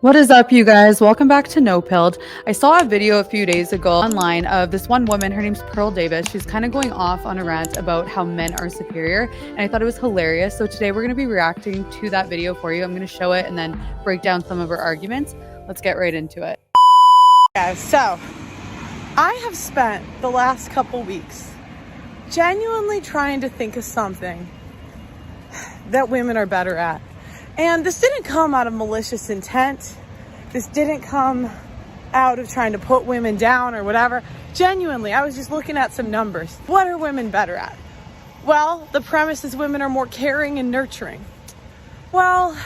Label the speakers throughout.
Speaker 1: What is up, you guys? Welcome back to No Pilled. I saw a video a few days ago online of this one woman. Her name's Pearl Davis. She's kind of going off on a rant about how men are superior, and I thought it was hilarious. So today we're going to be reacting to that video for you. I'm going to show it and then break down some of her arguments. Let's get right into it.
Speaker 2: Guys, so I have spent the last couple weeks genuinely trying to think of something that women are better at. And this didn't come out of malicious intent. This didn't come out of trying to put women down or whatever. Genuinely, I was just looking at some numbers. What are women better at? Well, the premise is women are more caring and nurturing. Well,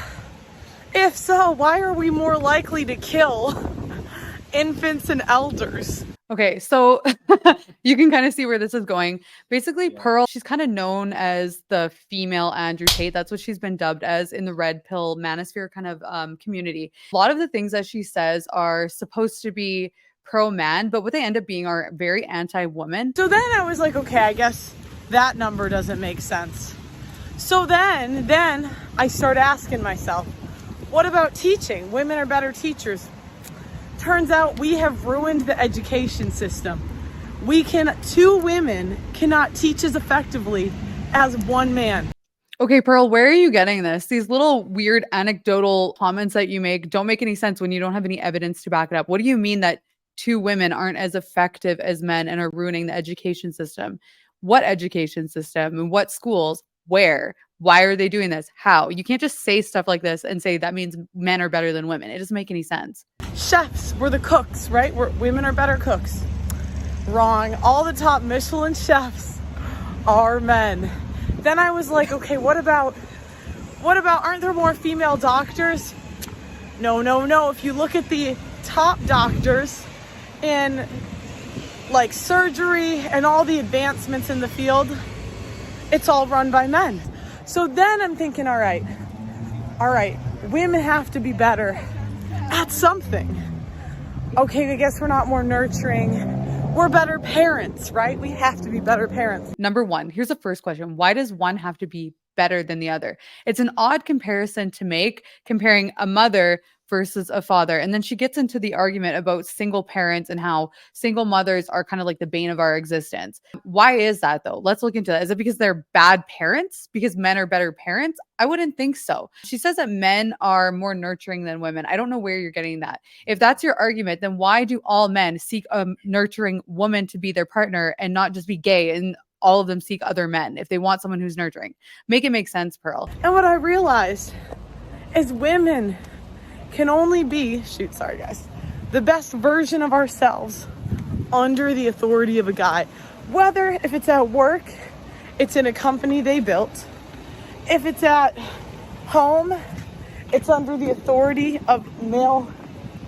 Speaker 2: if so, why are we more likely to kill infants and elders?
Speaker 1: Okay, so you can kind of see where this is going. Basically, Pearl, she's kind of known as the female Andrew Tate. That's what she's been dubbed as in the red pill manosphere kind of community. A lot of the things that she says are supposed to be pro-man, but what they end up being are very anti-woman.
Speaker 2: So then I was like, okay, I guess that number doesn't make sense. So then I start asking myself, what about teaching? Women are better teachers. Turns out we have ruined the education system. Two women cannot teach as effectively as one man.
Speaker 1: Okay, Pearl, where are you getting this? These little weird anecdotal comments that you make don't make any sense when you don't have any evidence to back it up. What do you mean that two women aren't as effective as men and are ruining the education system? What education system and what schools? Where? Why are they doing this? How? You can't just say stuff like this and say that means men are better than women. It doesn't make any sense.
Speaker 2: Chefs, we're the cooks, right? Women are better cooks. Wrong. All the top Michelin chefs are men. Then I was like, okay, what about, aren't there more female doctors? No. If you look at the top doctors in like surgery and all the advancements in the field, it's all run by men. So then I'm thinking, all right, women have to be better at something. Okay, I guess we're not more nurturing. We're better parents, right? We have to be better parents.
Speaker 1: Number one, here's the first question. Why does one have to be better than the other? It's an odd comparison to make, comparing a mother versus a father. And then she gets into the argument about single parents and how single mothers are kind of like the bane of our existence. Why is that though? Let's look into that. Is it because they're bad parents? Because men are better parents? I wouldn't think so. She says that men are more nurturing than women. I don't know where you're getting that. If that's your argument, then why do all men seek a nurturing woman to be their partner and not just be gay and all of them seek other men if they want someone who's nurturing? Make it make sense, Pearl.
Speaker 2: And what I realized is women can only be, the best version of ourselves under the authority of a guy. Whether if it's at work, it's in a company they built. If it's at home, it's under the authority of male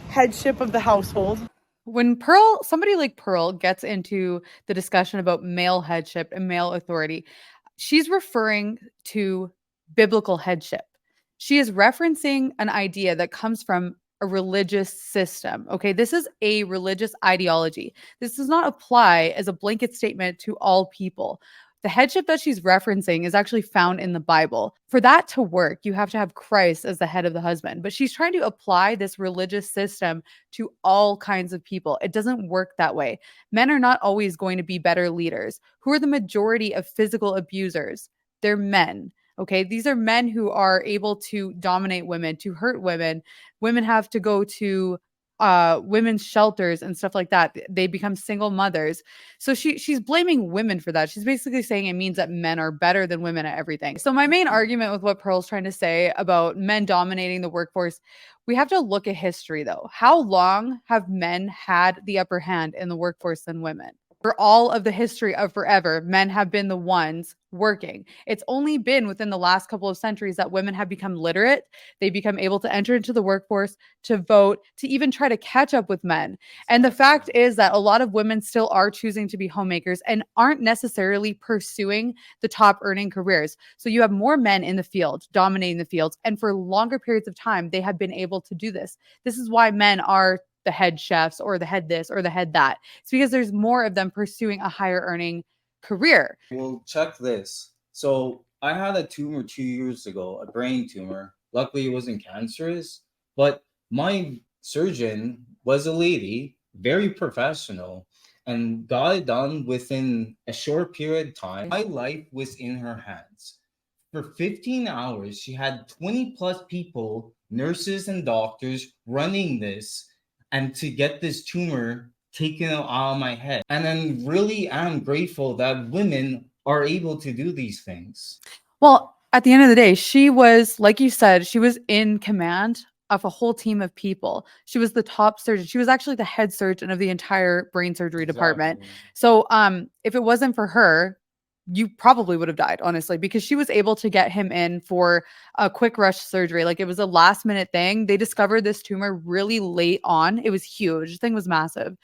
Speaker 2: headship of the household.
Speaker 1: When somebody like Pearl gets into the discussion about male headship and male authority, she's referring to biblical headship. She is referencing an idea that comes from a religious system. Okay, this is a religious ideology. This does not apply as a blanket statement to all people. The headship that she's referencing is actually found in the Bible. For that to work, you have to have Christ as the head of the husband. But she's trying to apply this religious system to all kinds of people. It doesn't work that way. Men are not always going to be better leaders. Who are the majority of physical abusers? They're men. Okay, these are men who are able to dominate women, to hurt women. Women have to go to women's shelters and stuff like that. They become single mothers. So she's blaming women for that. She's basically saying it means that men are better than women at everything. So my main argument with what Pearl's trying to say about men dominating the workforce, we have to look at history though. How long have men had the upper hand in the workforce than women? For all of the history of forever, men have been the ones working. It's only been within the last couple of centuries that women have become literate. They become able to enter into the workforce, to vote, to even try to catch up with men. And the fact is that a lot of women still are choosing to be homemakers and aren't necessarily pursuing the top earning careers. So you have more men in the field, dominating the fields. And for longer periods of time, they have been able to do this. This is why men are the head chefs or the head this or the head that. It's because there's more of them pursuing a higher earning career.
Speaker 3: Well, check this. So I had a tumor 2 years ago, a brain tumor. Luckily, it wasn't cancerous, but My surgeon was a lady, very professional, and got it done within a short period of time. My life was in her hands. For 15 hours, she had 20 plus people, nurses and doctors, running this, and to get this tumor taken out of my head. And I'm really am grateful that women are able to do these things.
Speaker 1: Well, at the end of the day, she was, like you said, she was in command of a whole team of people. She was the top surgeon. She was actually the head surgeon of the entire brain surgery department.
Speaker 3: Exactly.
Speaker 1: So, if it wasn't for her, you probably would have died, honestly, because she was able to get him in for a quick rush surgery. Like, it was a last minute thing. They discovered this tumor really late on. It was huge. The thing was massive.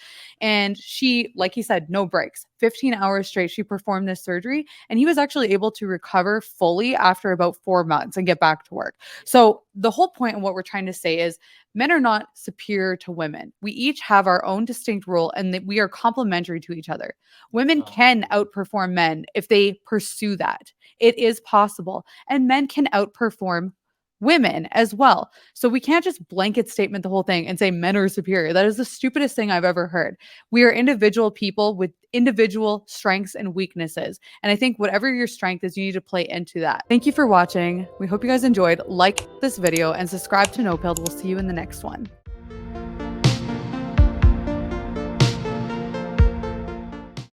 Speaker 1: And she, like he said, no breaks. 15 hours straight, she performed this surgery, and he was actually able to recover fully after about 4 months and get back to work. So the whole point of what we're trying to say is men are not superior to women. We each have our own distinct role, and that we are complementary to each other. Women can outperform men if they pursue that. It is possible. And men can outperform women as well. So we can't just blanket statement the whole thing and say men are superior. That is the stupidest thing I've ever heard. We are individual people with individual strengths and weaknesses. And I think whatever your strength is, you need to play into that. Thank you for watching. We hope you guys enjoyed. Like this video and subscribe to No Pilled. We'll see you in the next one.